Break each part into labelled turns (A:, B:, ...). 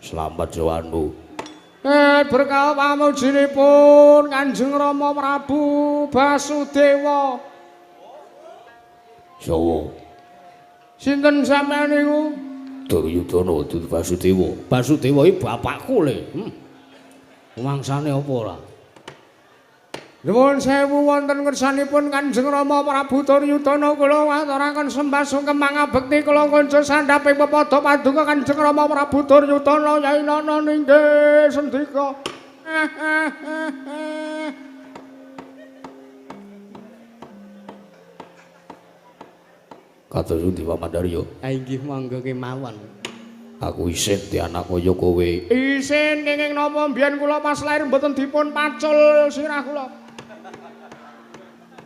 A: Selamat Jawanmu.
B: Berkah pamujinipun Kanjeng Rama Prabu Basudewa.
A: Jawa.
B: Sinten sampeyan niku?
A: Duryudana Dudu Basudewa. Basudewa iki bapakku le. Mangsane apa ora?
B: Nuwun sewu wonten ngersanipun Kanjeng Rama Prabu Duryudana kula ngaturaken sembah sungkem mangabekti kula kanca sandhaping pepada paduka Kanjeng Rama Prabu Duryudana Yai Nana ninggih sendika.
A: Kados pundi Pamandarya?
B: Ha inggih monggo kemawon.
A: Aku isin di anak kaya kowe.
B: Isin kenging napa mbiyen kula pas lair mboten dipun pacul sirah kula.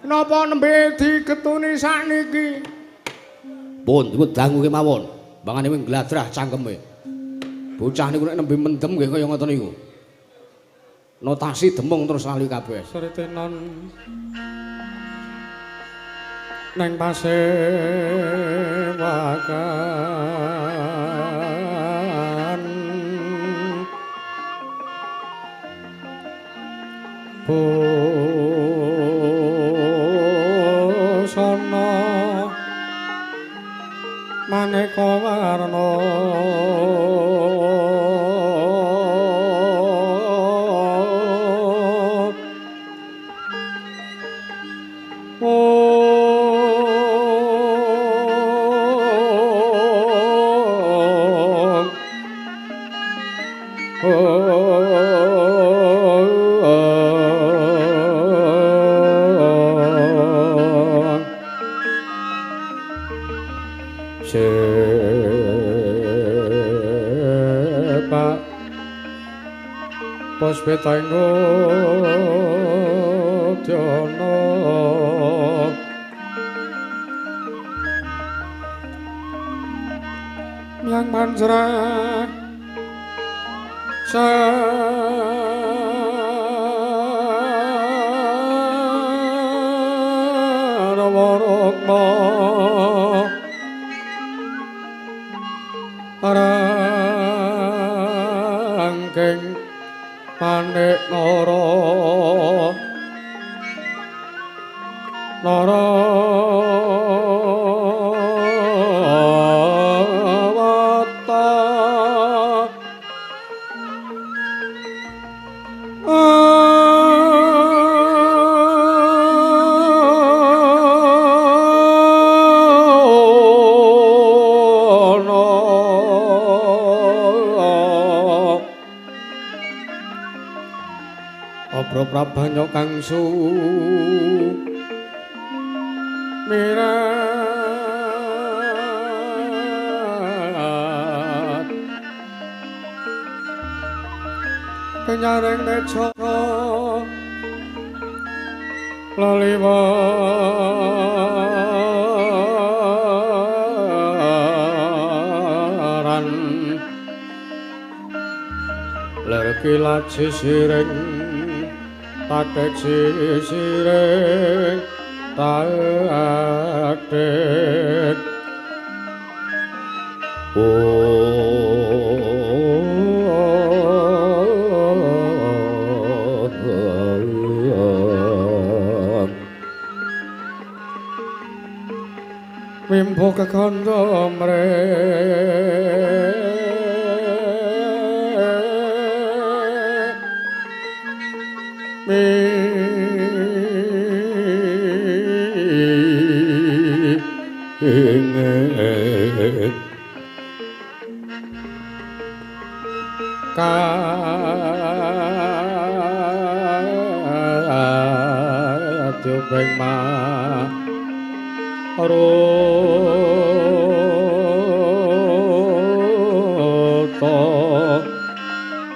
B: Napa nembe digetuni sakniki?
A: Pun wedang kemawon. Mangane wing gladrah cangkeme. Bocah niku nek nembe mendem nggih kaya ngoten niku. Notasi demung terus lali kabeh.
B: Sritenon neng pasewakan busana maneka warna Sepak Puspetanggo Dyono Yang manjrah Sarwarokma Rangking panik nara Narawata Prabanya kang sumirat penyaring necara laliwaran ler kilat sisiring Tatek sisiring tatek Wimpo kekanda mrek Kaduping maruta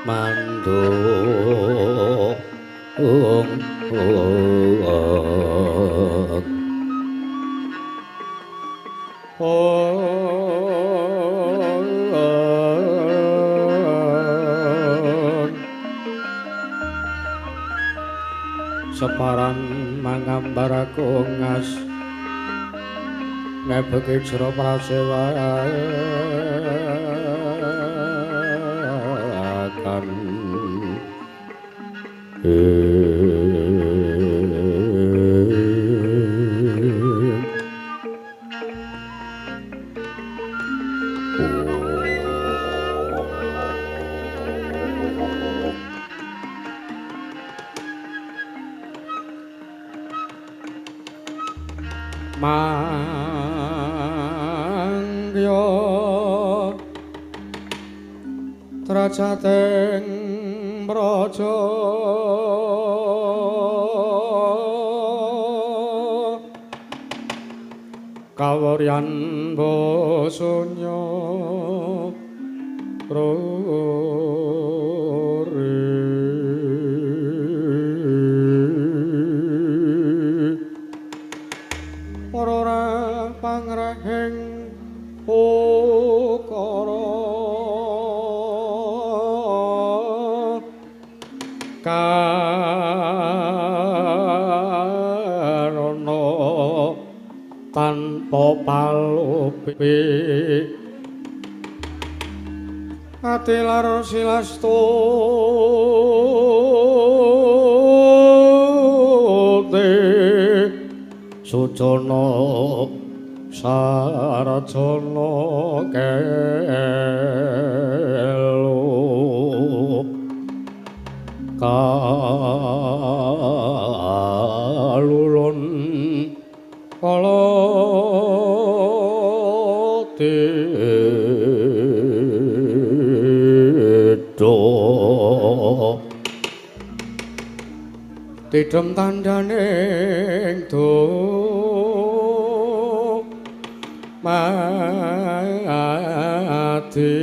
B: mandung separan mangambaraku ngas nebeki jero prasewa
A: pakan
B: mangya tracateng praja kawaryan basanya ora pangreheng ukara karana tanpa palupi ati lar silastu sucana sarjana kelo kalulun kala tidem tandhaning mati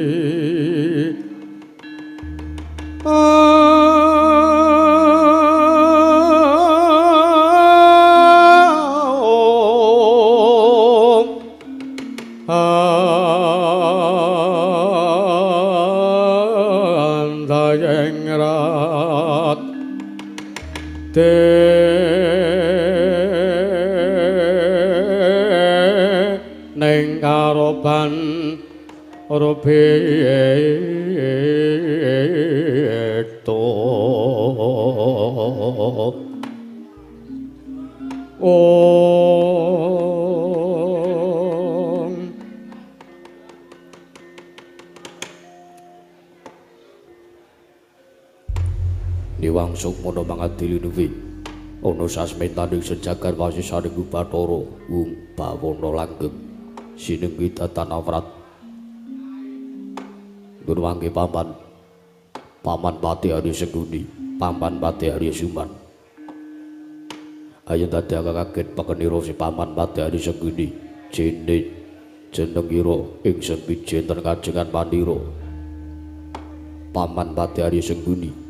B: andayeng rat ning karoban robekto
A: Niwangsung mono mangadili nuwi ana sasmitaning sejagar wasisaning Bathara bawana langgeng sinenggi tatanawrat Gun wangke paman Pati Arya Sengguni paman Pati Arya Suman ayo dadi kaget pekenira si paman Pati Arya Sengguni jenengira ingsun pinjenten kajengan Pandira paman Pati Arya Sengguni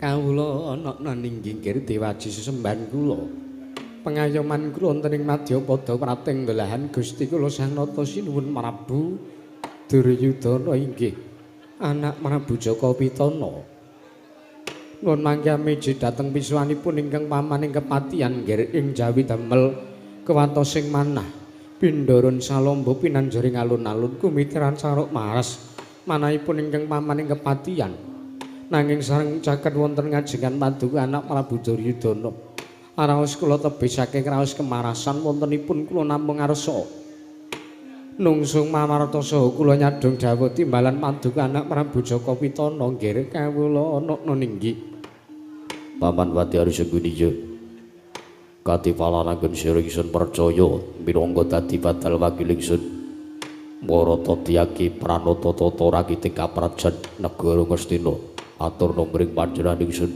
B: kawula ana ninggingkir dewaji sesembahan kula pengayoman kula wonten ing Madyapada prating dolahan Gusti kula Sang Nata sinuwun Prabu Duryudana inggih anak Prabu Jaka Pitana nuwun mangke meji dhateng pisuwanipun ingkang pamaning kepatihan nggir ing Jawi damel kewatosing manah pindharon salomba pinanjaring alun-alun kumitiran saruk maras manahipun ingkang pamaning kepatihan nanging sareng caket wonten ngajengan Paduka anak Prabu Duryudana araos kula tebih saking raos kemarasan wontenipun kula namung ngarsa nungsung mamarta saha kula nyadong dawuh timbalan Paduka anak Prabu Jaka Pitana nggih kawula ana ninggih
A: paman Pati Arya Sengguni katipalan anggen sira ingsun percaya minangka dadi batal wakil ingsun marata tiyaki pranata tata rakiting kaprajan negara Ngastina atur numbring panjenengan ingsun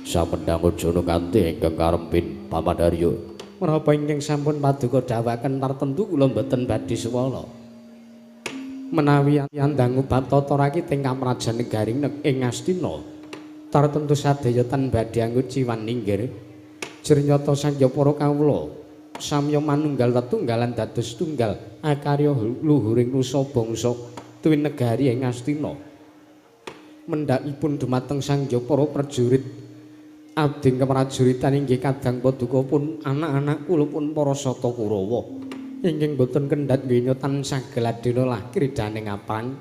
A: samendang jana kanthi ingkang karempin paman Arya
B: menapa ingkang sampun Paduka dawuhaken tartemtu kula mboten badhe swala menawi andangu batata rakiting kaprajan negaring ing Ngastina tartemtu sadaya tan badhe anggo ciwan ninggir jrnyata sanjapara kawula samya manunggal tetunggalan dados tunggal akarya luhuring nusa bangsa tuwin negari ing Ngastina mendakipun dumateng sanjapara prajurit abding keprajuritan inggih kadang Paduka pun anak-anak kula pun para sata Kurawa ingkang boten kendhat nggenya tansah geladena lah kridaning aprang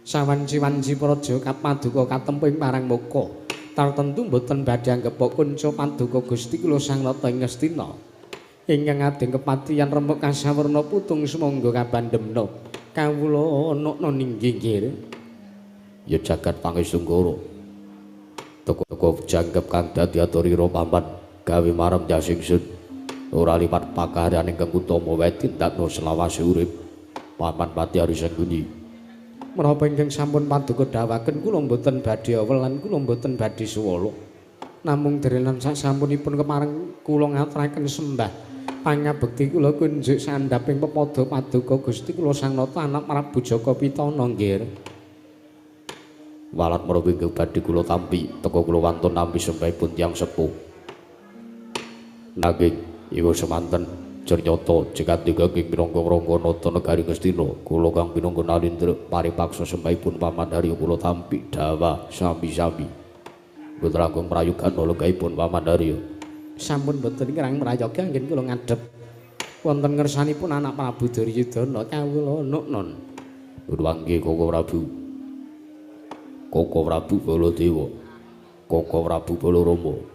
B: Sawanci-wanci praja kapaduka katemping marang Moko. Tartentu boten badhe anggep kunca paduka Gusti kula Sang Nata ing Ngastina. Ingkang adeng kepatihan rembug kasawerna putung sumangga kabandhemna. Kawula ana ninggih nggih.
A: Ya jagat pangesunggara. Toko janggep kang dadi aturira paman gawe marem jasingsun. Ora liwat pakaryan ingkang utama wae tindakna selawase urip. Paman pati Arisangguni.
B: Menapa ingkang sampun paduka dhawaken kula mboten badhe welan kula mboten badhe suwala. Namung derenan sasampunipun kemareng kula ngaturaken sembah pangabekti kula kunjuk sandhaping pepada paduka Gusti kula Sang Nata anak Prabu Jaka Pitana nggih.
A: Walat menawi ingkang badhe kula tampi teka kula wantun nampi sembahipun tiyang sepuh. Nanging iku semanten Jernyoto cekat tiga king minangka nata negari Ngastina kula kang minangka nalindra paripaksa sembahipun paman Harya kula tampi dawa sami-sami putra agung prayogan lenggahipun paman Harya
B: sampun boten kirang mrayoga anggen kula ngadhep wonten ngersanipun anak Prabu Duryudana kawula nuknon
A: Durwangi Koko Prabu Baladewa Koko Prabu Balarama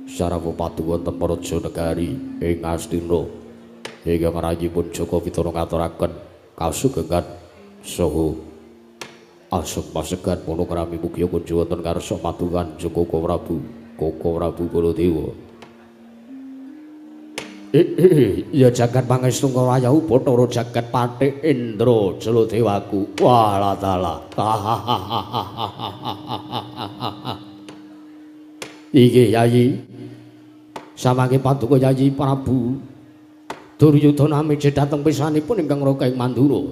A: Sarawa padu wonten praja negari ing Ngastina ingkang rayipun Jaka Pitana ngaturaken kasugengan saha asuk pasegan monokrami mugi kunjuk wonten karsa padukan Koko Prabu Baladewa.
B: Ya jagat pangestu wayahu Bathara jagat Pathik Indra Jaladewaku. Walah dalah. Iki Yayi samangke paduka Yayi Prabu Duryudana miji dhateng pisanipun ingkang raka ing Mandura.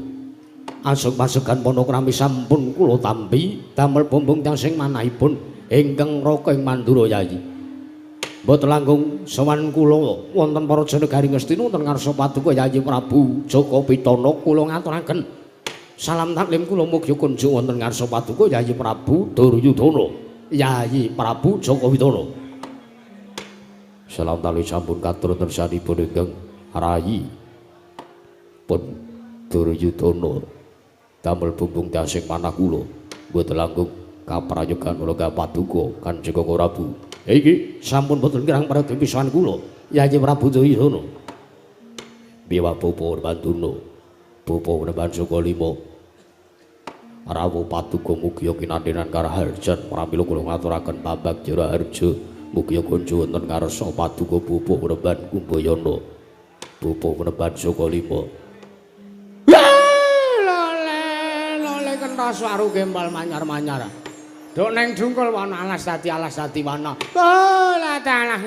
B: Asuk pasukan monokrami sampun kula tampi damel bumbung tiyang sing manahipun ingkang raka ing Mandura Yayi. Mboten langkung sowan kula wonten praja negari Ngastina wonten ngarsa paduka Yayi Prabu Jaka Pitana kula ngaturaken salam taklim kula mugi kunjuk wonten ngarsa paduka Yayi Prabu Duryudana. Yayi Prabu Jaka Pitana.
A: Salam tali sampun katur tersanipun ingkang rayi pun Duryudana damel bumbung dasing manah kula mboten langkung kaprayogan lenggah paduka Kanjeng Prabu. Iki sampun boten kirang paragi pisahan kula Yayi Prabu Duryudana. Biwa Bapa Banduna Bapa Neban Sukalima Rawu paduka mugi kinandenan karaharjan pramila kula ngaturaken pambagya harja mugi kunjuk wonten ngarsa paduka Bapa Neban Kumbayana Bapa Neban Sukalima.
B: Lole kentha swaru gembal manyar-manyar. Dok neng dungkul wana alas dadi wana. La dalah.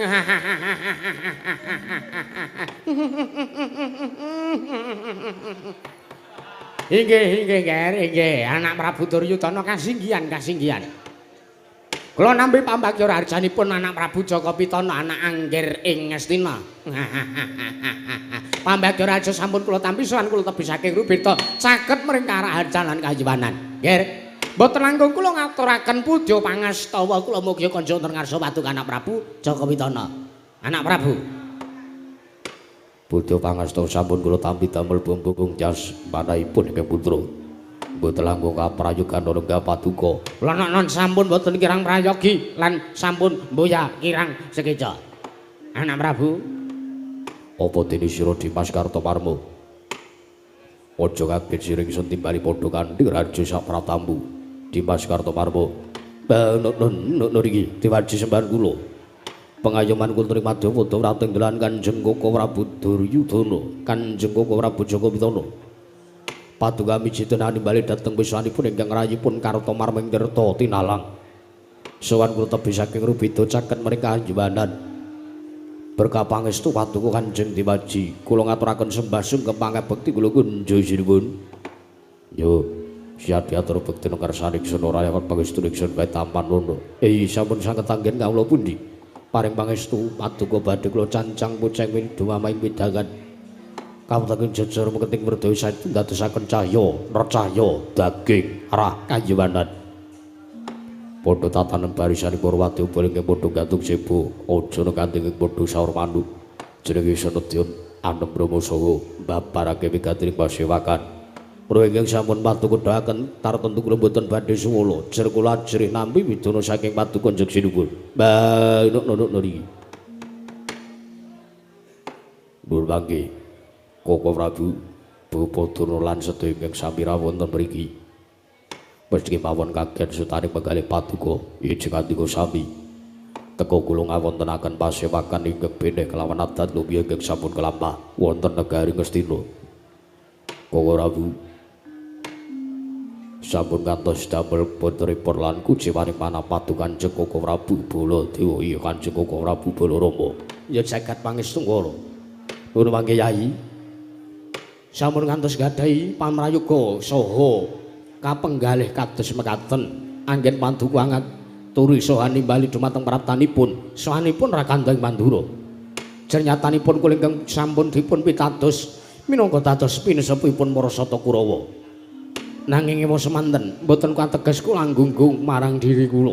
B: Inggih, anak Prabu Duryudana kasinggihan. Kula nampi pambagya harjanipun anak Prabu Jaka Pitana anak Anggir ing Ngastina. Pambagya raja sampun kula tampi sowan kula tebih saking rubeta saged mring karaharjan lan kayiwanan. Nggih. Mboten langkung kula ngaturaken pudha pangastawa kula mugi kanca wonten ngarsa paduka anak Prabu Jaka Pitana. Anak Prabu
A: Buddha pangasta sampun kula tampi damel bumbung jas manahipun ingkang putra. Mboten langkung kaprayogan lenggah paduka.
B: Kula non sampun boten kirang prayogi lan sampun mboya kirang sekeca. Anak Prabu,
A: apa dene sira Dimas Kartoparma? Aja kaget siring sun timbali padha kanthi raja sak pratambu. Dimas Kartoparma. Nur iki diwaji sembahan kula. Pengayoman kultur madya padha rateng delan Kanjeng Koko Prabu Duryudana, Kanjeng Koko Prabu Jaka Pitana. Paduka miji tenani bali dhateng pisanipun ingkang rayipun Kartomarming Tirta Tinalang. Sowan kula tebih saking rubeda caket mring kanjuwanan. Berkah pangestu paduka Kanjeng Diwaji, kula ngaturaken sembah sungkem pangabekti kula kunjuk sinipun. Yo, siap diatur bekti nang karsaning Senora yang pangestu ingsun bae tampan lono. Sampun sanget anggen kawula pundi? Paring pangestu paduka badhe kula cancang puceng widowamai midhangan kawutaken jejer meketing merdawi saestu dadosaken cahya recahya daging arah kayiwanan padha tatanen barisanipun Purwati ubalinging padha gantung sebo aja nekanting padha saur manuk jenenge Senedya Anem Brahma saha mbabarake wigating pasewakan Para ingkang sampun patukudhaken tartentu kula boten badhe suwala. Jer kula jerih nampi widana saking paduka njeg sinuwun. Mbah nuk niki. Nur pangge. Koko Prabu Bapa Durna lan sedaya ingkang sami rawuh wonten mriki. Mesthi mawon kaget sutane penggalih paduka ijeng andika sami. Teka kula ngawontenaken pasewakan ingkang beneh kelawan adat lumiya ingkang sampun kelampah wonten negari Ngastina. Koko Prabu sampun ngantos damel putripun lan kuciwaning manah padukan Kanjeng Koko Prabu Baladewa iya Kanjeng Koko Prabu Balarama. Ya jagat pangestu kala. Nuwun mangke Yai. Sampun ngantos gadahi pamrayoga saha kapenggalih kados mekaten anggen panduka angat turi saha nimbali dumateng praptanipun sahanipun Rakandang Mandura. Jernyatanipun kula ingkang sampun dipun pitados minangka dados pinesepipun Marasata Kurawa. Nanging ewa semanten mboten kateges kula nggunggung marang diri kula.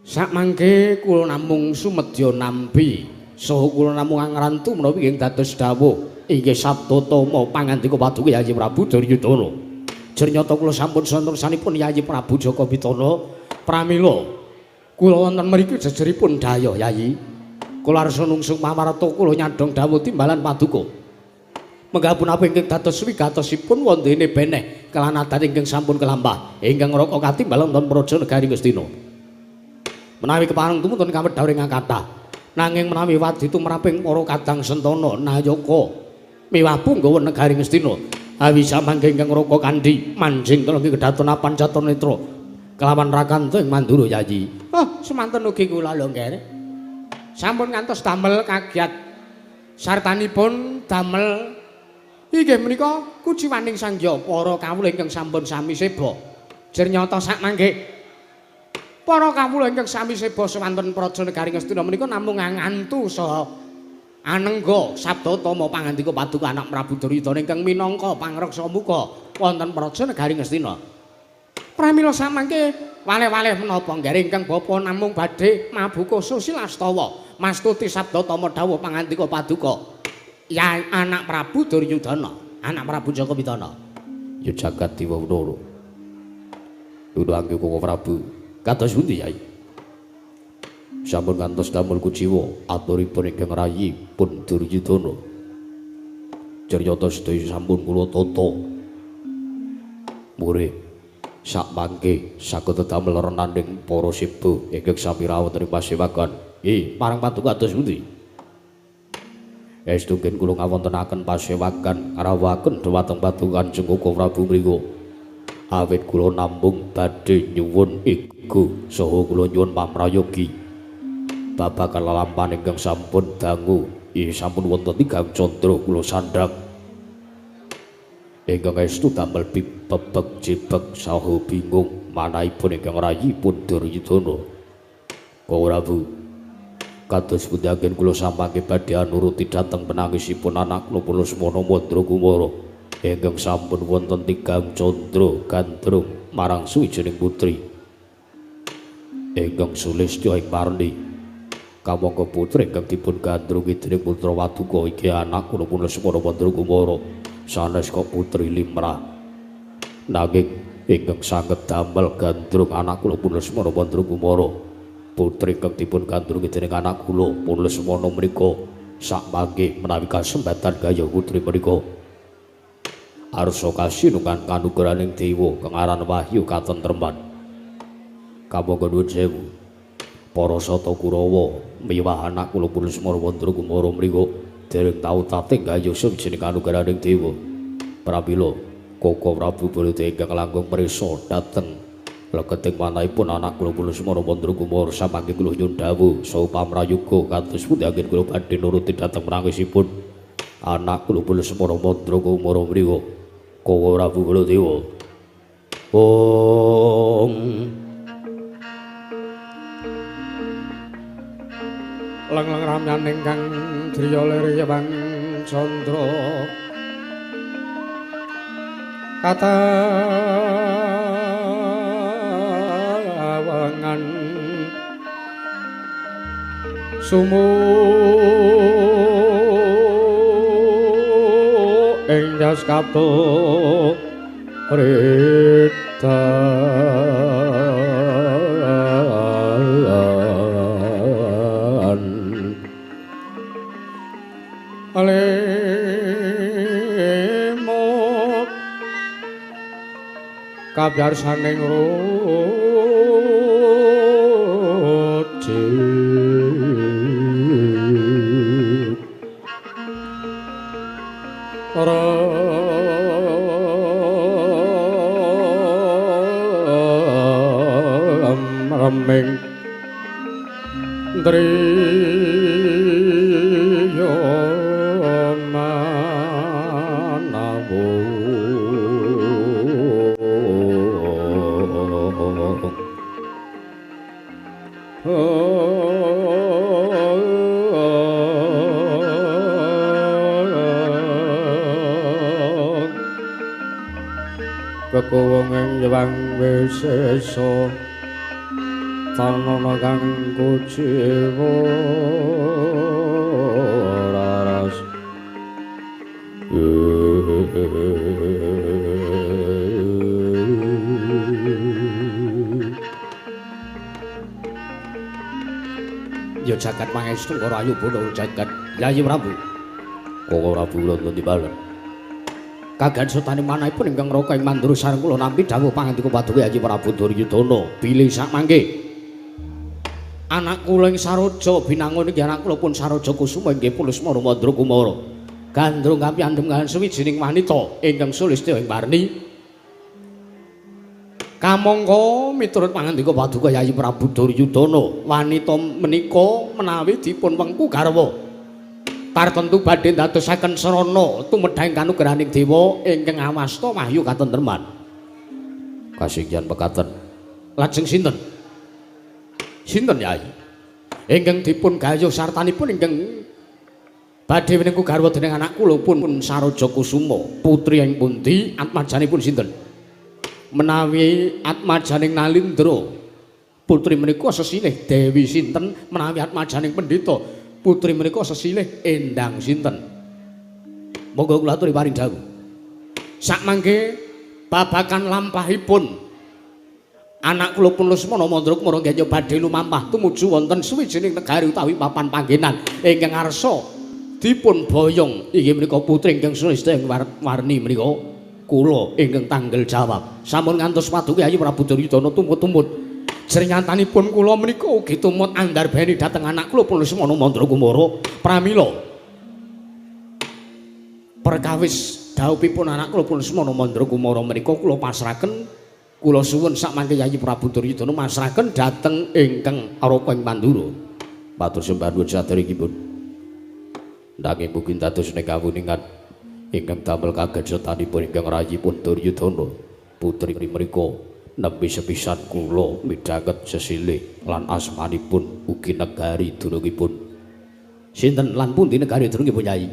A: Sakmangke kula namung sumedya nampi saha kula namung ngrantu menawi ing dados dawuh inggih sabdatama pangandika paduka Yayi Prabu Duryudana. Jernyata kula sampun santosanipun Yayi Prabu Jaka Pitana pramila kula wonten mriki jejeripun daya Yayi. Kula arsa nungsung pamarta kula nyadhong dawuh timbalan paduka. Menggapun apa ingkang dados wigatosipun wondene beneh kelan adat ingkang sampun kelampah ingkang raka katimbalan wonten praja negari Ngastina. Menawi kepareng tumutun kawedharing kathah nanging menawi wadi tumraping para kadang sentana nayaka miwah punggawa negari Ngastina awisa mangke ingkang raka kandhi manjing telenggi kedatona Pancatanetra kelawan Rakandang Mandura Yayi. Oh, semanten ugi kula longger. Sampun ngantos damel kagiat sartanipun damel inggih menika kuciwaning sangya para kawula ingkang sampun sami seba. Jernyata sakmangke para kawula ingkang sami seba sawanten praja negari Ngastina menika namung ngantu saha anengga sabdatama pangandika paduka anak Prabu Duryudana ingkang minangka pangreksa muka wonten praja negari Ngastina. Pramila samangke waleh-waleh menapa nggih ingkang bapa namung badhe mabuka susilastawa mastuti sabdatama dawuh pangandika paduka ya anak Prabu Duryudana, anak Prabu Jaka Pitana. Ya jagat Dewa Ndara. Dudu angge Koko Prabu. Kados pundi Yai? Sampun ngantos damel kuciwa aturipun ingkang rayi pun Duryudana. Jernyata sedaya sampun kula tata. Murid sak mangke saged damel renaning para sibu ingkang sami rawuh ing pasewakan. Parang paduka kados pundi? Estu ken kula ngawontenaken pasewakan ngrawuhaken dhumateng paduka Kanjeng Koko Prabu mriku. Awit kula namung badhe nyuwun iku saha kula nyuwun pamrayogi babagan lelampahan ingkang sampun dangu sampun wonten tigang candra kula sandhang ingkang estu damel bebeg jebeg saha bingung manahipun ingkang rayi pun Duryudana. Koko Prabu kados pundi anggen kula samangke badhe anuruti dhateng penangisipun anak kula Lesmana Mandragumara ingkang sampun wonten tigang candra gandrung marang suwijining putri ingkang sulistya ing parni. Kamangka putri ingkang dipun gandrungi dening putra waduka iki anak kula Lesmana Mandragumara sanes kok putri limrah. Nanging ingkang saged damel gandrung anak kula Lesmana Mandragumara putri kang dipun gandrungi dening anak kula Lesmana menika sakmangke menawi kasempatan gaya putri menika arsa kasinungan kanugrahaning dewa kang aran Wahyu katentreman. Kamangka nuwun sewu para sata Kurawa miwah anak kula Lesmana Mandragumara menika dereng tau tating gaya sawijining kanugrahaning dewa. Pramila Koko Prabu Baladewa ingkang langkung prisa dhateng leketing manahipun anak kula Lesmana Mandragumara samangke kula nyuwun dawuh saha pamrayoga kados pundi anggen kula badhe nuruti dhateng prangisipun anak kula Lesmana Mandragumara mriku. Koko Prabu Baladewa. Om
B: Leng-leng ramyan ingkang driya lir Bang Candra katawangan sumu ing Tias kapto ritan alemo kabyarsaning roci remeng driya manawu kekuwungan yewang wisesa tanana kang kuciwa raras ya jagat pangestu karo ayu bono jagat Yayi Prabu kok ora bulan tibalan kagan sutane manahipun ingkang raka ing mandura sareng kula nampi dawuh pangandika paduka Yayi Prabu Duryudana bilih sak mangke anak kula ing Saraja binangun inggih anak kula pun Saraja Kusuma inggih Pulusmara Mandra Kumara gandrung kampi andhem kaliyan sawijining wanita ingkang sulistya ing warni kamangka miturut pangandika paduka Yayi Prabu Duryudana wanita menika menawi dipun wengku garwa tartentu badhe ndadosaken srana tumedhang kanugrahaning dewa ingkang awasta wahyu katentreman. Kasinggihan pekaten. Lajeng sinten? Sinten Yai? Ingkang dipun gayuh sartanipun ingkang badhe wenengku garwa dening anak kula pun Saraja Kusuma. Putri ing pundi? Atmajanipun sinten? Menawi atmajaning Nalindra. Putri menika sesilih Dewi sinten? Menawi atmajaning pendeta putri menika sesilih Endang sinten? Monggo kula aturi paring dawuh. Sakmangke babakan lampahipun anak kula pun Lesmana Mandra Kumara nggih badhe lumampah tumuju wonten suwijining negari utawi papan panggenan ingkang arsa dipun boyong inggih menika putri ingkang sulistya ing warni menika kula ingkang tanggel jawab. Sampun ngantos paduka Yayi Prabu Duryudana tumut-tumut jrengatanipun kula menika ugi tumut andarbeni dhateng anak kula pun Lesmana Mandra Kumara pramila perkawis dawuhipun anak kula pun Lesmana Mandra Kumara menika kula pasrahaken kula suwun sakmangke Yayi Prabu Duryudana masrahaken dhateng ingkang arupa ing Pandura matur sembah nuwun saderengipun nanging mugi dados ing kawuningan ingkang damel kagetsanipun ingkang rayipun Duryudana putri menika nembe sepisan kula midhanget sesilih lan asmanipun ugi negari durungipun. Sinten lan pundi negari durungipun Yai?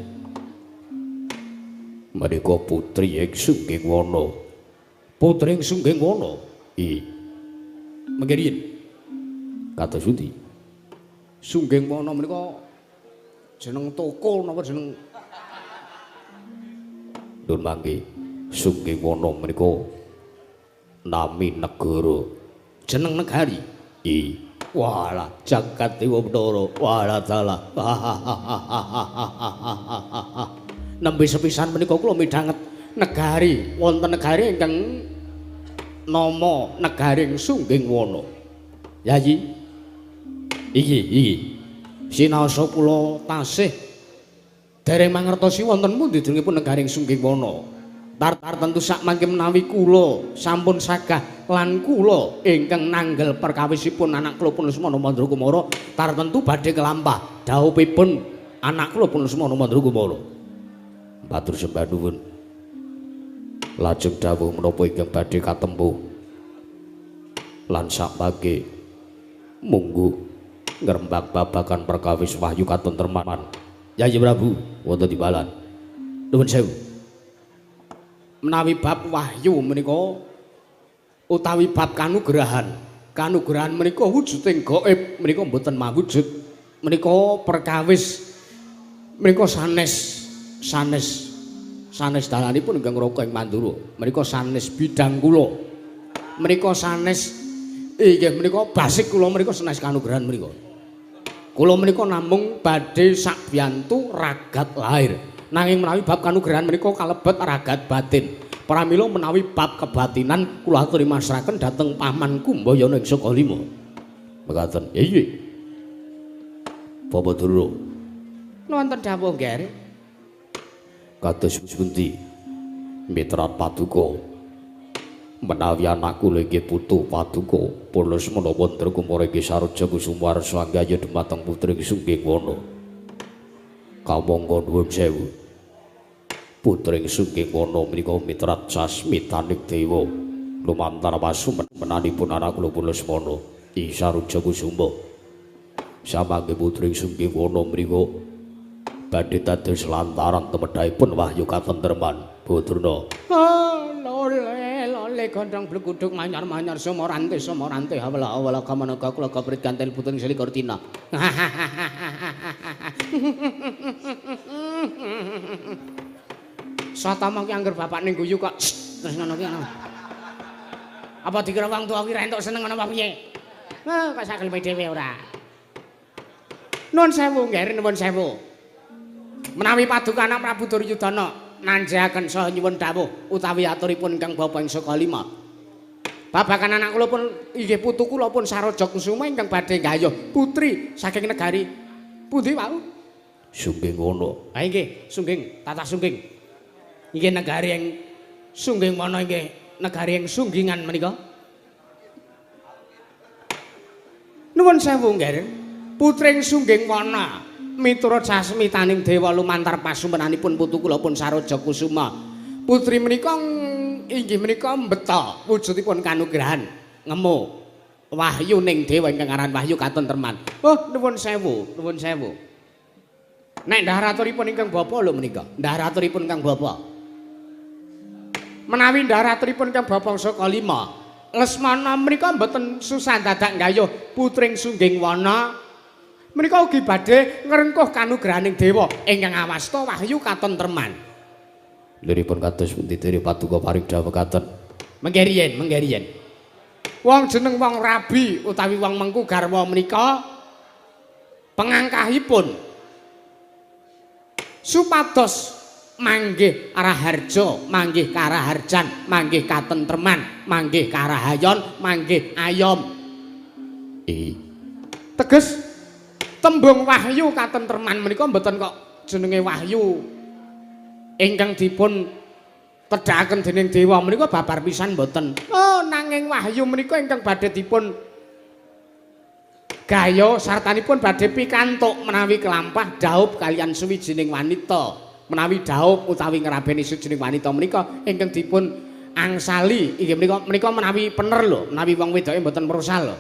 B: Menika putri ing Sunggingwana. Putri ing Sunggingwana. Mengke riyen kados pundi? Sunggingwana menika jeneng toko napa jeneng? Nun mangke Sunggingwana menika nami negara jeneng negari walah jagat dewa Bathara walah dalah nembe sepisan menika kula midhanget negari wonten negari ingkang nama negaring Sunggingwana Yayi iki sinaosa kula tasih dereng mangertosi wonten pundi jenengipun negaring Sunggingwana tartentu sakmangke menawi kula sampun sagah lan kula ingkang nanggel perkawisipun anak kula pun Lesmana Mandra Kumara tartentu badhe kelampah dawuhipun anak kula pun Lesmana Mandra Kumara. Matur sembah nuwun. Lajeng dawuh menapa ingkang badhe katempuh lan sakmangke munggu ngrembak babagan perkawis wahyu katentreman. Yayi Prabu wonten timbalan. Nuwun sewu. Menawi bab wahyu menika utawi bab kanugrahan menika wujuding gaib menika mboten mawujud menika perkawis menika sanes
A: sanes dalanipun ingkang raka ing Mandura. Menika sanes bidang kula. Menika sanes inggih menika basik kula menika sanes kanugrahan menika. Kula menika namung badhe sakbiyantu ragat lahir. Nanging menawi bab kanugrahan menika kalebet ragat batin. Pramila menawi bab kebatinan kula aturi masraken dhateng paman Kumbayana ing Sukalima. Mekaten. Nggih. Bapak Duru.
B: Wonten dawuh nggih.
A: Kados pundi Mitra Paduka. Menawi anakku nggih putu Paduka, pulos menawa wonten kumara Saraja Kusumar sanggaya dumateng putri Sungging Wana. Kamangka nuwun sewu. Putri Sungging Wana menika mitra sasmitaning dewa. Lumantar pasumenanipun anak kula pulos mana I Saraja Kusuma. Samangke putri Sungging Wana menika badhe dados lantaran temedhaipun wahyu katentreman. Putrana.
B: Lole gondhong bluguduk manyar-manyar somorante hawala kamanaga kula kaprit kantel putri Selikortina. Satama ki angger bapak ning guyu kok terus ngono ki ana. Apa dikira wong tuwa ki ra entuk seneng ngono apa piye? Kok sakel dhewe ora. Nuwun sewu nggih, nuwun sewu. Menawi paduka anak Prabu Duryudana nanjaken saha nyuwun dawuh utawi aturipun ingkang bapa ing Sukalima. Babakan anak kula pun inggih putu kula pun Saraja Kusuma ingkang badhe gayuh putri saking negari pundi wau?
A: Sungging Wana.
B: Ha inggih, Sungging, Tatah Sungging. Inggih negari ing Sungging Wana inggih negari ing Sunggingan menika. Nuwun sewu nggih. Putring Sungging Wana miturut sasmitaning dewa lumantar pasumenanipun putu kula pun Saraja Kusuma. Putri menika inggih menika mbeta wujudipun kanugrahan ngemu wahyu ning dewa ingkang aran wahyu katentreman. Oh, nuwun sewu, nuwun sewu. Nek ndaraturipun ingkang bapa lho menika. Ndaraturipun ingkang bapa. Menawi ndaraturipun ingkang bapa Sukalima, Lesmana menika mboten susah dadak gayuh putring Sungging Wana. Menika ugi badhe ngrengkuh kanugrahaning dewa ingkang awasta wahyu katentreman.
A: Liripun kados pundi Diri Paduka paring dawuh katen.
B: Mengke riyen. Wong jeneng wong rabi utawi wong mengku garwa menika pengangkahipun supados manggih araharja, manggih karaharjan, manggih katentreman, manggih karahayon, manggih ayom. Teges tembung wahyu katentreman menika mboten kok jenenge wahyu ingkang dipun tedhakaken dening dewa menika babar pisan mboten. Oh, nanging wahyu menika ingkang badhe dipun gaya sartanipun badhe pikantuk menawi kelampah daup kalian suwijining wanita. Menawi daup utawi ngrabeni suwijining wanita menika ingkang dipun angsali inggih menika menawi pener lho, menawi wong wedoke mboten merusak lho.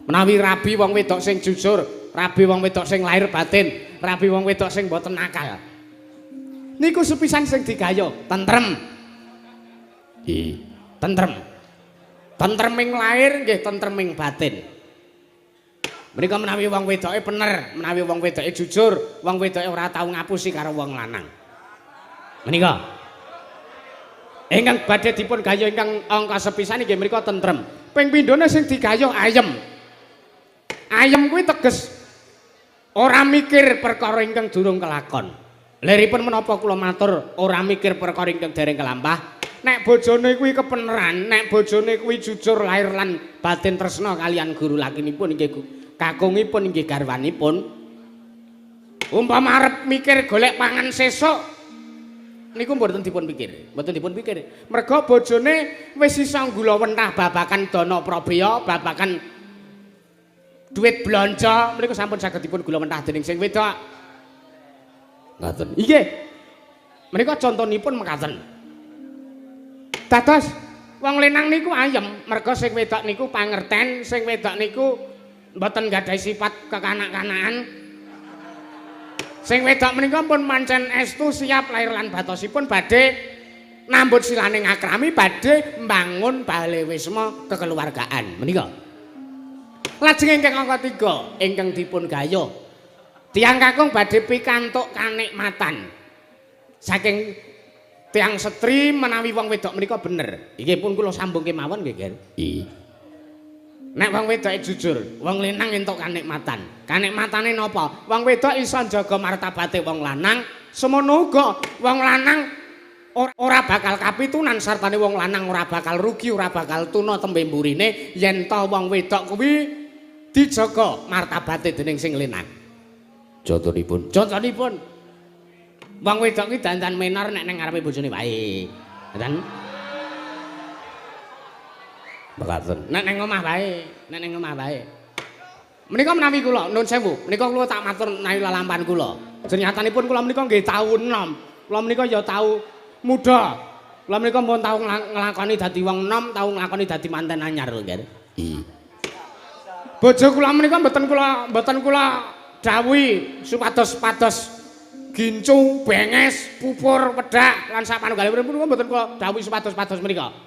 B: Menawi rabi wong wedok sing jujur, rabi wong wedok sing lahir batin, rabi wong wedok sing mboten nakal. Niku sepisan sing digaya, tentrem. Tentrem. Tentreming lahir nggih tentreming batin. Menika menawi wong wedoke bener, menawi wong wedoke jujur, wong wedoke ora tau ngapusi karo wong lanang. Menika. Ingkang badhe dipun gaya ingkang angka sepisan nggih menika tentrem. Ping pindhone sing digaya ayem. Ayem kuwi teges ora mikir perkara ingkang durung kelakon. Liripun menapa kula matur ora mikir perkara ingkang dereng kelampah. Nek bojone kuwi kepeneran, nek bojone kuwi jujur lahir lan batin tresna kalian guru lakinipun inggih kakungipun inggih garwanipun. Umpama arep mikir golek pangan sesuk niku mboten dipun pikir, mboten dipun pikir. Merga bojone wis isa nggulawentah babakan dana prabeya, babakan duit belanja menika sampun saged dipun gulawentah dening sing wedok. Ngaten. Inggih. Menika contonipun mekaten. Dados wong lenang niku ayem, merga sing wedok niku pangerten, sing wedok niku mboten gadhahi sifat kekanak-kanakan. Sing wedok menika pun pancen estu siap lahir lan batosipun badhe nambut silaning akrami, badhe mbangun balewisma kekeluargaan. Menika. Lajeng ingkang angka 3 ingkang dipun gaya tiyang kakung badhe pikantuk kanikmatan saking tiang setri menawi wong wedok menika bener. Iki pun kula sambung kemawon nggih, Ger.
A: Iya.
B: Nek wong wedoke jujur, wong lanang entuk kanikmatan. Kanikmatane napa? Wong wedok iso njaga martabate wong lanang, semono uga wong lanang ora bakal kapitunan sartane wong lanang ora bakal rugi, ora bakal tuna tembe mburine yen to wong wedok kuwi dijaga martabate dening sing lanang.
A: Contonipun.
B: Contonipun wong wedok kuwi dandan menor nek nang ngarepe bojone wae. Dan
A: Mekaten.
B: nek nang omah wae, nek nang omah wae. Menika menawi kula nuwun sewu, menika kula tak matur nawi lalampahan kula. Jenyatanipun kula menika nggih tau enom. Kula menika ya tau muda. Kula menika pun tau nglakoni dadi wong enom, tau nglakoni dadi manten anyar lho, Nggih.
A: Iya.
B: Bojo kula menika mboten kula dawuhi supados gincu, benges, pupur, pedhak lan sak panunggalipun menika mboten kula dawuhi supados menika.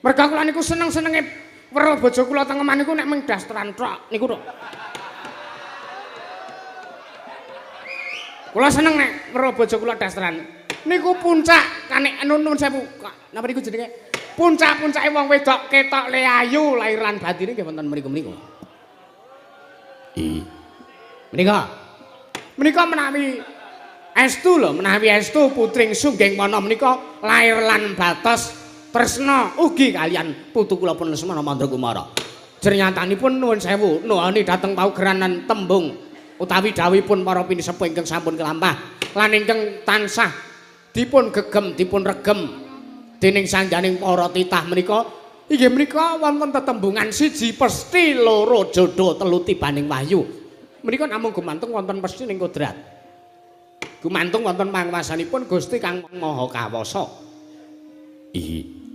B: Merga kula niku seneng-senenge weruh bojo kula teng omah niku nek mung dasteran tok niku tok. Kula seneng nek weruh bojo kula dasteran. Niku puncak kanek nuwun sewu. Napa niku jenenge? Puncak-puncake wong wedok ketok le ayu lair lan batine nggih wonten mriku-mriku.
A: Iya.
B: Menika menawi estu lho, menawi estu putring Sungging Wana menika lair lan batos tresna ugi kalian putu kula pun Lesmana Mandrakumara. Jernyatanipun nuwun sewu nuhuni dhateng paugeranan tembung utawi dawuhipun para pinisepuh ingkang sampun kelampah lan ingkang tansah dipun gegem dipun regem dening sangganing para titah menika inggih menika wonten tetembungan siji pesthi loro jodho telu tibaning wahyu. Menika namung gumantung wonten pesthi ning kodrat. Gumantung wonten pangwasanipun Gusti Kang Maha Kawasa.
A: Iya.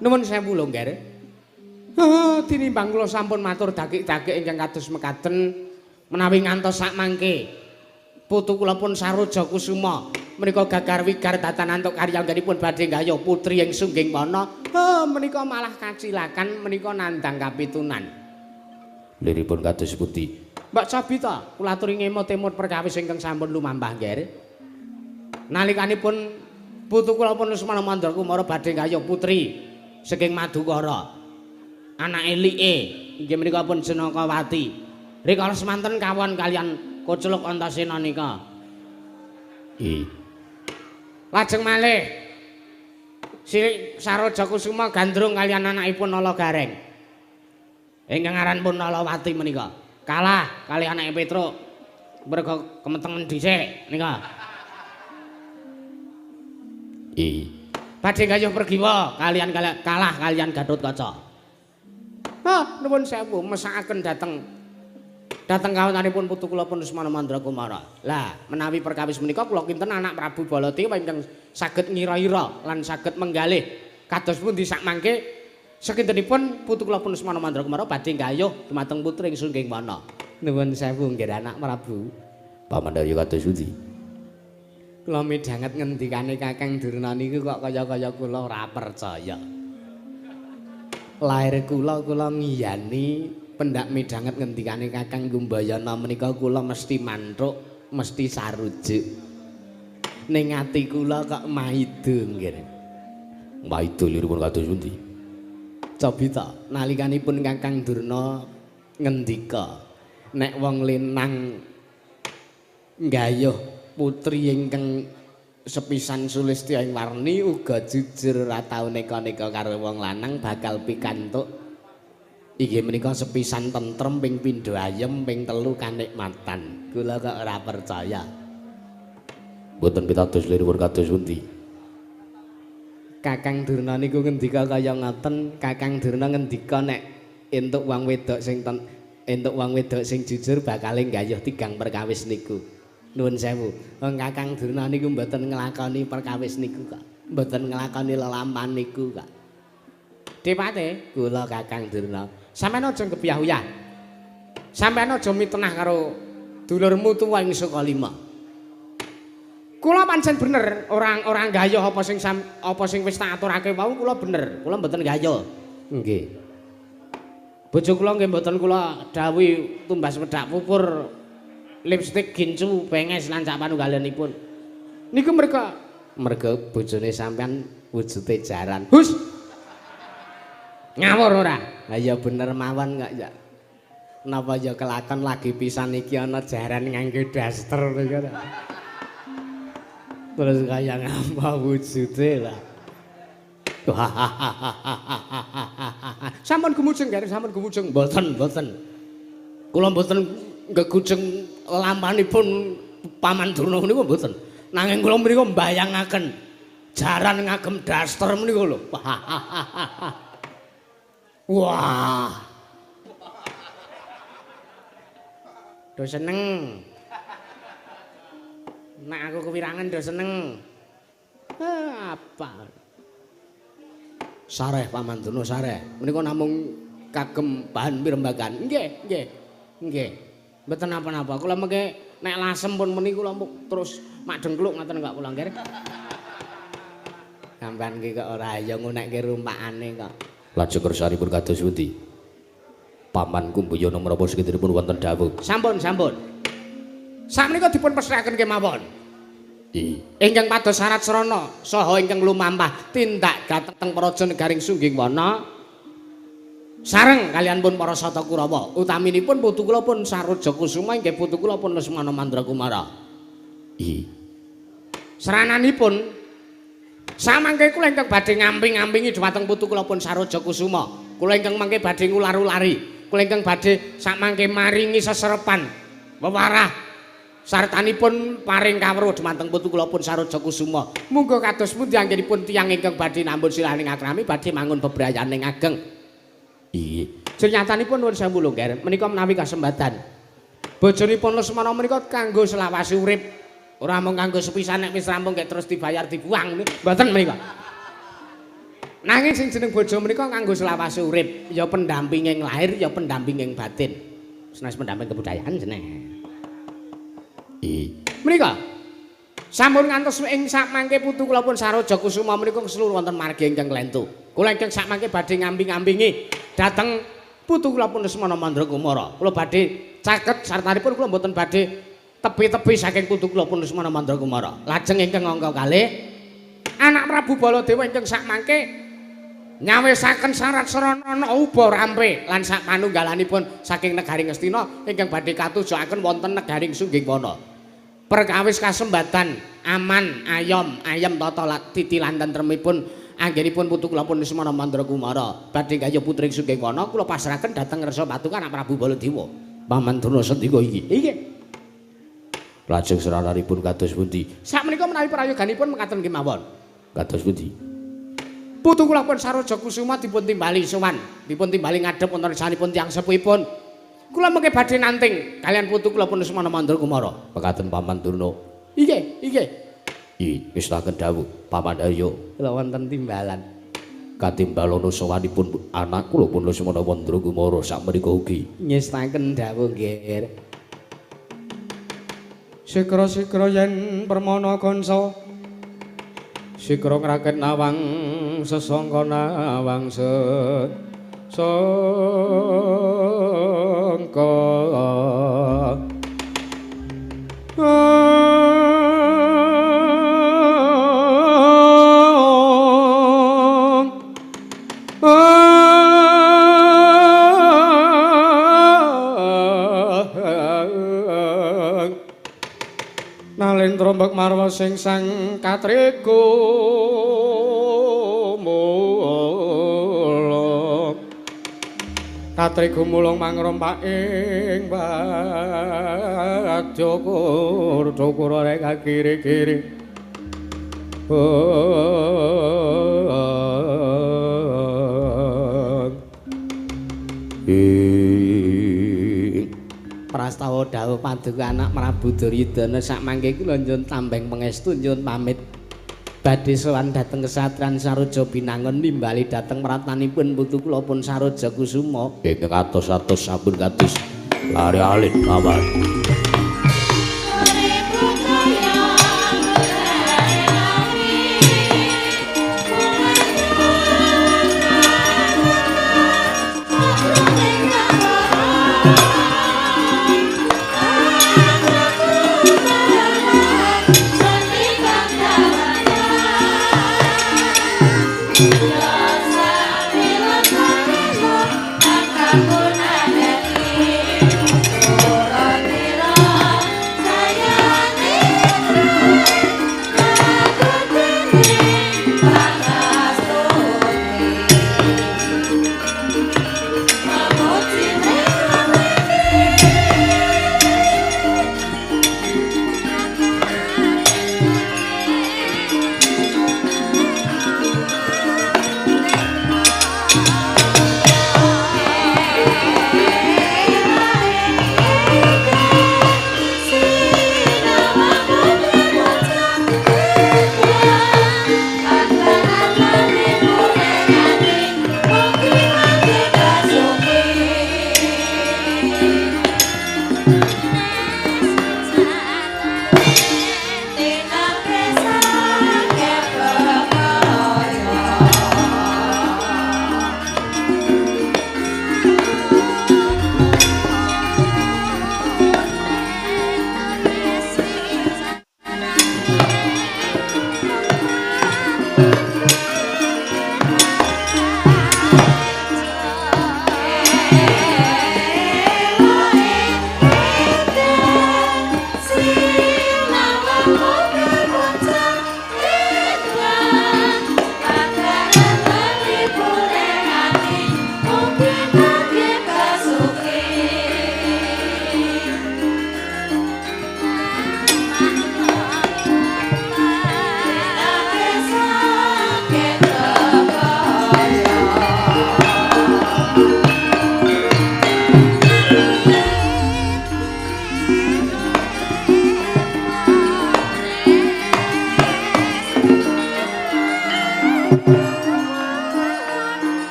B: Nuwun sewu lho, Ngger. Tinimbang kula sampun matur dagik-dagik ingkang kados mekaten menawi ngantos sak mangke putu kula pun Saroja Kusuma menika gagar wigar datanantuk karyanganipun badhe nggayuh putri ing Sungging Wana. Menika malah kacilakan menika nandang kapitunan.
A: Liripun kados pundi?
B: Mbak Sabita, kula aturi ngemot-emot perkawis ingkang sampun lumampah, Ngger. Nalikanipun putu kula pun Lesmana Mandrakumara badhe nggayuh putri saking Madukara. Anake Like inggih menika pun Janakawati. Rikala semanten kawon kalian Kuculuk Antasena nika.
A: Iya.
B: Lajeng malih si Saroja Kusuma gandrung kalian anakipun Nala Gareng. Ingkang aranipun Nalawati menika. Kalah kali anake Petruk. Merga kemetengen dhisik nika.
A: Iya.
B: Badhe gayuh pergiwa kalian kalah kalian Gatotkaca. Nuwun sewu mesakaken dateng kawonanipun putu kula pun Lesmana Mandrakumara. Lah menawi perkawis menika kula kinten anak Prabu Baladewa ingkang saged ngira-ira lan saged menggalih kados pundi sak mangke sekintenipun putu kula pun Lesmana Mandrakumara badhe gayuh dumateng putri ing Sungging Wana. Nuwun sewu nggih anak Prabu.
A: Pamandarya kados pundi?
B: Kula midhanget ngendikane Kakang Durna niku kok kaya-kaya kula ora percaya. Lair kula ngiyani pendak midhanget ngendikane Kakang Gumbayana menika kula mesti mantuk, mesti sarujuk. Ning ati kula kok maido nggih.
A: Maido liripun kados pundi?
B: Cabita nalikanipun Kakang Durna ngendika nek wong lenang nggayuh putri ingkang sepisan Sulistya ing warni uga jujur ora tau neka-neka karo wong lanang bakal pikantuk inggih menika sepisan tentrem ping pindho ayem ping telu kanikmatan. Kula kok ora percaya.
A: Boten pitados liripun kados pundi?
B: Kakang Durna niku ngendika kaya ngoten. Kakang Durna ngendika nek entuk wong wedok sing jujur bakal nggayuh tigang perkawis niku. Nuwun sewu. Wong Kakang Durna niku mboten nglakoni perkawis niku kok. Mboten nglakoni lelampahan niku kok. Dipate, kula Kakang Durna. Sampeyan aja kebyah-uyah. Sampeyan aja mitenah karo dulurmu tuwa ing Sukalima. Kula pancen bener, orang gayuh apa sing wis tak aturake wau kula bener. Kula mboten gayuh. Nggih. Bojo kula nggih mboten kula dawuhi tumbas pedhak pupur lipstik gincu benges lan sak panunggalanipun. Niku mereka
C: bojone sampean wujude jaran.
B: Hus. Ngawur ora?
C: Lah ya bener mawon kok ya. Napa ya kelakon lagi pisan iki ana jaran nganggo daster niku. Terus kaya ngapa wujude lah.
B: Sampun gumujeng kare sampun gumujeng.
C: Mboten. Kula mboten gegujeng lampanipun Paman Durna niku mboten. Nanging kula mriku mbayangaken jaran ngagem daster menika lho. Wah. Do seneng. Nek aku kewirangan do seneng. Apa? Sareh Paman Durna sareh. Menika namung kagem bahan pirembagan. Nggih. Mboten napa-napa. Kula mengke nek lasem pun meni kula terus mak dengkluk ngoten kok kula nggih. Sampeyan iki kok ora ya ngonekke rumpakane kok.
A: Lajeng kersanipun kados pundi? Paman Kumbayana menapa sekedhiripun wonten dawuh?
B: Sampun. Sakmenika dipun pesthekaken kemawon. Ingkang pados syarat srana saha ingkang lumampah tindak dhateng Praja Negaring Sunggingwana sareng kalian pun para Sata Kurawa. Utaminipun putu kula pun Saroja Kusuma inggih putu kula pun Lesmana Mandrakumara. Serananipun samangke kula ingkang badhe ngamping-ngampingi dhumateng putu kula pun Saroja Kusuma. Kula ingkang mangke badhe ngular-ulari, kula ingkang badhe samangke maringi seserepan wewarah sartanipun paring kawruh dhumateng putu kula pun Saroja Kusuma. Munggo kados pundi anggenipun tiyang ingkang badhe nambun siraning akrami badhe mangun bebrayaning ageng. Jenyatanipun nuwun sewu longger menika menawi kasembatan. Bojonipun Lesmana menika kanggo selawasi urip. Ora mung kanggo sepisan nek wis rampung gek terus dibayar dibuang mboten menika. Nanging sing jeneng bojo menika kanggo selawase urip, ya pendampinging lahir, ya pendampinging batin. Senes pendamping kebudayaan jeneng. Menika sampun ngantos ing sakmangke putu kula pun Saroja Kusuma menika keseluruh wonten margi ingkang lentu. Kula ingkang sakmangke badhe ngamping-ampingi dhateng putu kula pun Lesmana Mandrakumara. Kula badhe caket sartanipun kula mboten badhe tepi-tepi saking putu kula pun Lesmana Mandrakumara. Lajeng ingkang angka kalih anak Prabu Baladewa ingkang sakmangke nyawisaken syarat sarana uba rampe lan sak manunggalanipun saking negaring Ngastina ingkang badhe katujokaken wonten negaring Sunggingwana. Perkawis kasembatan aman ayem tata titilan tentremipun anggenipun putu kula pun Lesmana Mandrakumara badhe gayuh putring Sunggingwana kula pasrahaken dhateng Resa Patukan anak Prabu Baladewa. Paman Durna sendika iki. Nggih.
A: Lajeng serananipun kados pundi?
B: Sakmenika menawi prayoganipun mekaten kemawon.
A: Kados pundi?
B: Putu kula pun Saroja Kusuma dipun timbali sowan, dipun timbali ngadhep wonten sanipun tiyang sepuhipun. Kula mengke badhe nanting kalian putu kula pun Lesmana Mandrakumara.
A: Mekaten Paman Durna.
B: Nggih.
A: Wis taken dawuh Paman Arya.
C: Kula wonten timbalan.
A: Katimbalana sawanipun anak kula pun Lesmana Mandrakumara sakmenika ugi
C: Ngestaken dawuh nggih.
B: Sikra-sikra yen permana kansa sikra ngraket nawang sesangka nawang sangka nalin trombek marwa sing sang katriku katriku mulung mangrompaking bak cukur rek kiri-kiri
C: prastawa dawuh paduka anak Prabu Duryudana sakmangke kula nyuwun tambeng pangestu nyuwun pamit badhe sowan dhateng kesatriyan Saroja Binangun nimbali dhateng pratanipun putu kula pun Saroja Kusuma.
A: Ingkang atos-atos sampun kados lare alit mawon.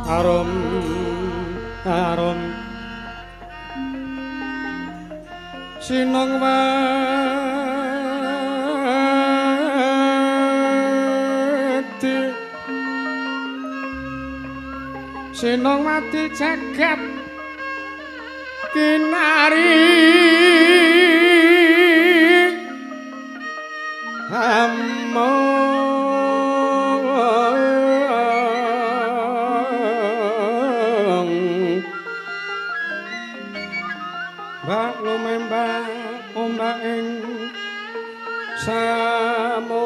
B: arum arum sinong wati sinong mati jagat kinari Bak lumembah ombak ing samudra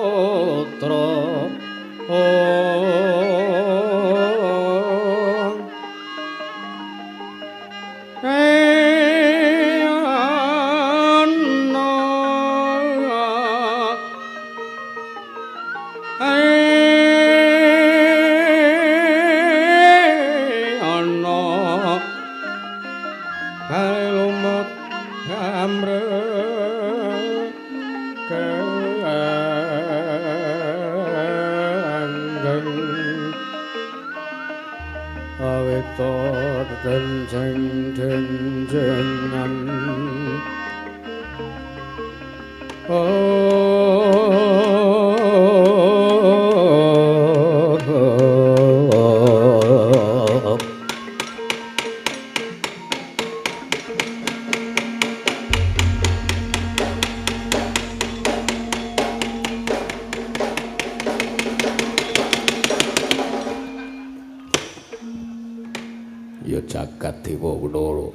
A: ya jagat dewa Undara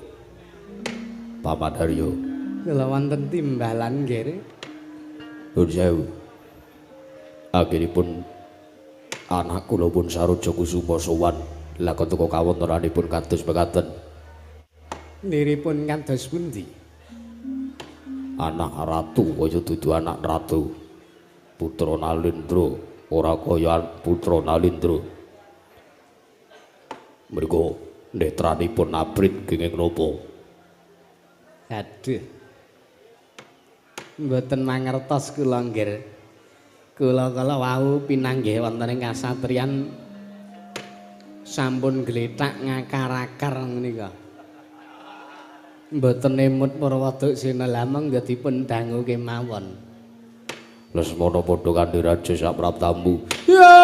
A: Paman Haryo.
C: Kula wonten timbalan nggih.
A: Nuwun sewu. Akhiripun anak kula pun Saroja Kusuma sowan lakon teka kawontenanipun kados mekaten.
C: Liripun kados pundi?
A: Anak ratu kaya dudu anak ratu. Putra Nalendra ora kaya putra Nalendra. Mriku netranipun abrit kenging napa?
C: Aduh. Mboten mangertos kula nggih. Kula wau pinanggih wonten ing kasatriyan sampun glethak ngakar-akar menika. Mboten emut para waduk sinalameng dipun dangu kemawon.
A: Lesmana padha kanthi raja sak praptambu.
B: Ya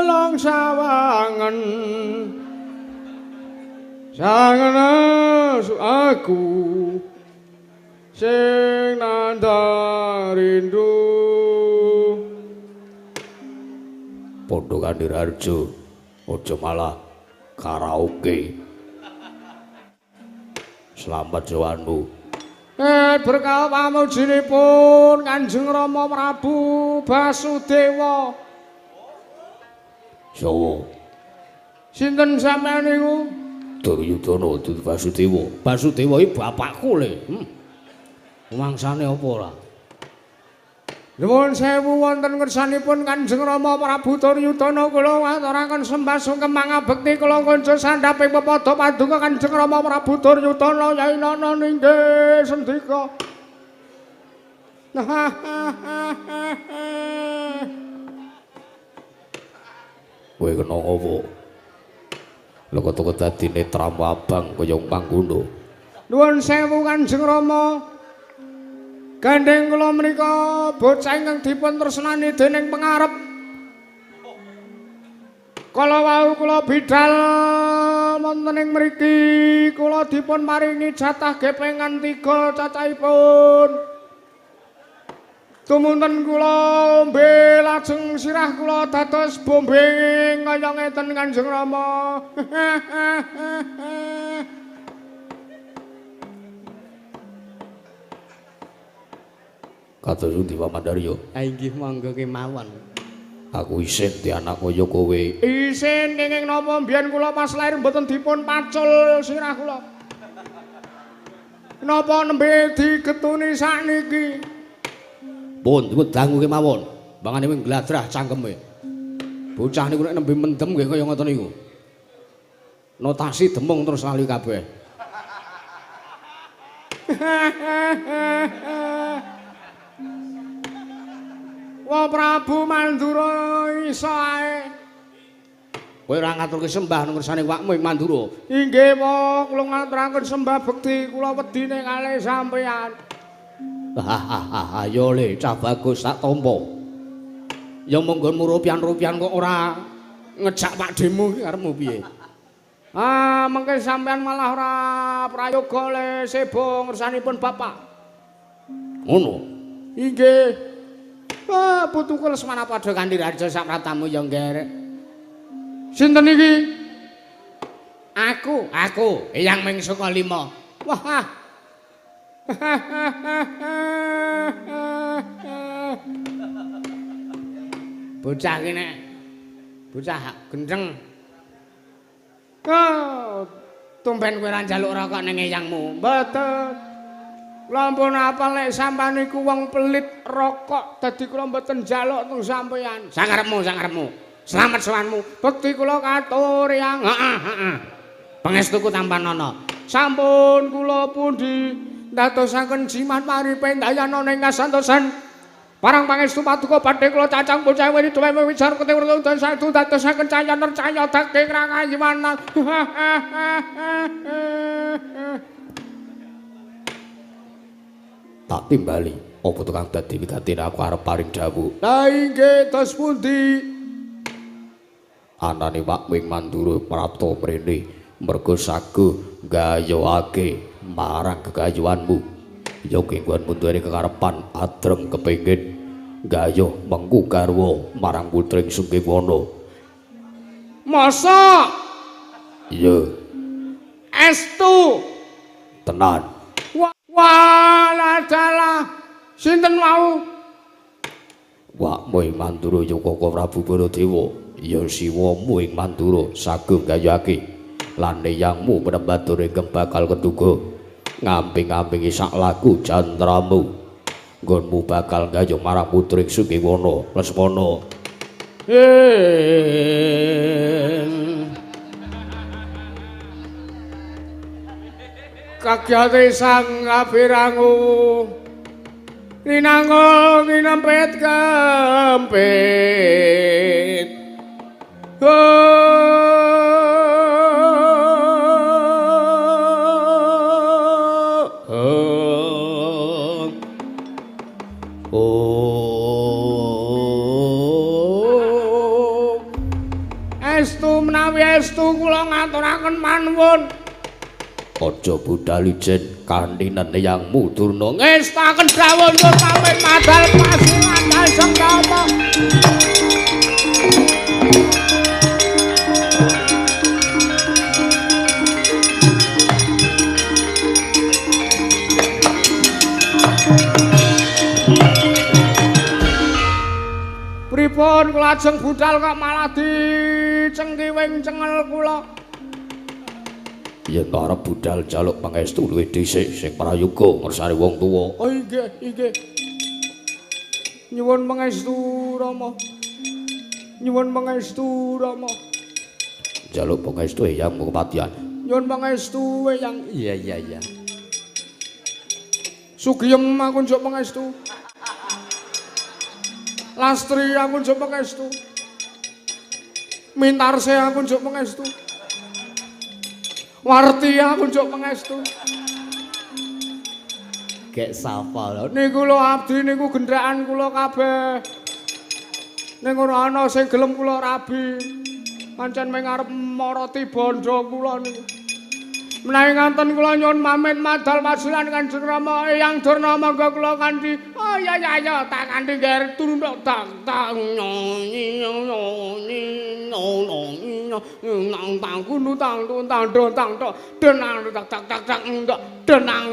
B: lang sawangen sangenes aku sing nandha rindu
A: Padha kanthi raja aja malah karaoke. Selamat jawanmu.
B: berkah pamujinipun Kanjeng Rama Prabu Basudewa.
A: Sawa.
B: Sinten sampeyan niku?
A: Duryudana dudu Basudewa.
C: Basudewa iki bapakku le. Mangsane apa ora?
B: Nuwun sewu wonten ngersanipun Kanjeng Rama Prabu Duryudana kula ngaturaken sembah sungkem mangabekti kula kanca sandhaping pepada paduka Kanjeng Rama Prabu Duryudana Yai Nana ninggih sendika.
A: Kowe kena apa? Lha kok dadi netramu abang kaya panggono.
B: Nuwun sewu Kanjeng Rama. Gandeng kula menika bocah ingkang dipun tresnani dening pengarep. Kala wau kula bidhal wonten ing mriki kula dipun maringi jatah gepengan 3 cacahipun. Tumunten kula ombe lajeng sirah kula dados bombing kaya ngeten Kanjeng Rama.
A: Kados pundi Paman Daryo?
C: Ha inggih monggo kemawon.
A: Aku isin di anak kaya kowe.
B: Isin kenging napa mbiyen kula pas lair mboten dipun pacul sirah kula. Napa nembe digetuni sakniki?
C: Pun dangu kemawon. Bangane wing gladrah cangkeme. Bocah niku nek nembe mendem nggih kaya ngoten niku. Notasi demung terus lali kabeh. Wah Prabu Mandura iso ae. Kowe ora ngaturke sembah nang ngersane wakmu ing Mandura.
B: Inggih, Po, kula ngaturaken sembah bekti kula wedine kalih sampeyan.
C: Hahaha, yo le cah bagus sak tampa. Ya monggo rupian-rupian kok ora ngejak pakdemu iki karepmu piye?
B: Ah, mengke sampeyan malah ora prayoga le sebo ngersanipun bapak.
C: Ngono.
B: Inggih. Ah, putuku lesmana padha kanthi raja sak pratamu ya nggih. Sinten iki?
C: Aku, Eyang Mengsaka 5.
B: Wah.
C: Bocah iki nek bocah gendeng.
B: Oh,
C: Tumben kowe ora njaluk rokok ning eyangmu.
B: mboten. Lampun apal nek sampean niku wong pelit rokok dadi kula mboten njaluk teng sampean.
C: Sangarepmu. Slamet sowanmu.
B: Bekti kula katur yang.
C: Heeh. Pangestuku tampan ana.
B: Sampun kula pundi ndadosaken jimat paripen dayana ing kasantosan. Parang pangestu paduka badhe kula cacang bocah weni duwe wicar ketewur dan satu dadosaken cahya nercaya daging rangayimanan.
A: Tak timbali, apa tukang dadi wigatine aku arep paring dawuh.
B: Lah inggih tos pundi?
A: Anane Wakming Mandura prapta mrene merga saguh gayokake marang gegayuhanmu. Ya kenggonmu duweni kekarepan adrem kepengin gayuh mengku garwa marang putring Sungkiwana.
B: Masa
A: Iya.
B: estu
A: Tenan.
B: Waladala. Sinten wau?
A: Wakmu ing Mandura Yukaka Prabu Baladewa. Ya siwamu ing Mandura saged gayake. Lan yangmu penembatur ingkang bakal keduga. Ngamping-ampingi sak laku jantramu. Nggonmu bakal gayung marang putring Sukiwana Lesmana.
B: Kagyate sang kapirangu rinangul kinempit kempit estu menawi estu kula ngaturaken manuwun.
A: Aja budal ijen kanthi neneyangmu Durna.
B: Ngestaken dawuh nyuwun pamit madal pasilan kang kama. Pripun kula ajeng budal kok malah dicengkiwing cengel kula.
A: Yen arep budal jaluk pangestu luwih dhisik sing prayoga ngersani wong tuwa.
B: Oh inggih. Nyuwun pangestu Rama. Nyuwun pangestu Rama.
A: Jaluk pangestu Eyang Kepatihan.
B: Nyuwun pangestu Eyang.
C: Iya.
B: Sugiyem aku njuk pangestu. Lastri aku njuk pangestu. Mintarse aku njuk pangestu. Warti aku njuk pangestu.
C: Gek sapa lho?
B: Niku lho abdi niku gendhakan kula kabeh. Ning ora ana sing gelem kula rabi. Pancen mung arep marati bondo kula niku. Menawi nganten kula nyuwun pamit madal pasilan Kanjeng Rama Eyang Durna monggo kula kanthi ya tak kanthi ger tunduk tak nang tangkunu tang denang tak denang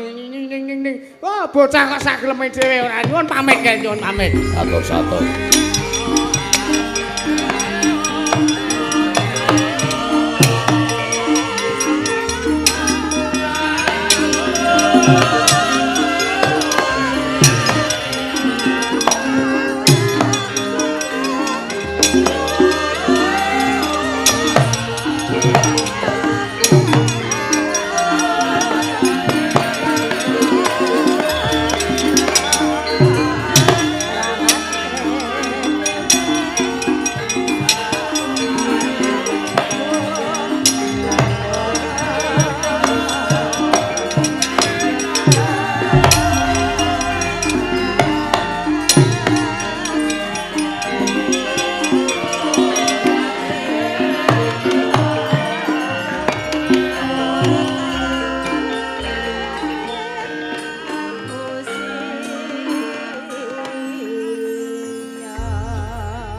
B: ning wah bocah kok sak geleme dhewe ora nyuwun pamit nggih nyuwun pamit.
A: Satur.
B: Thank you.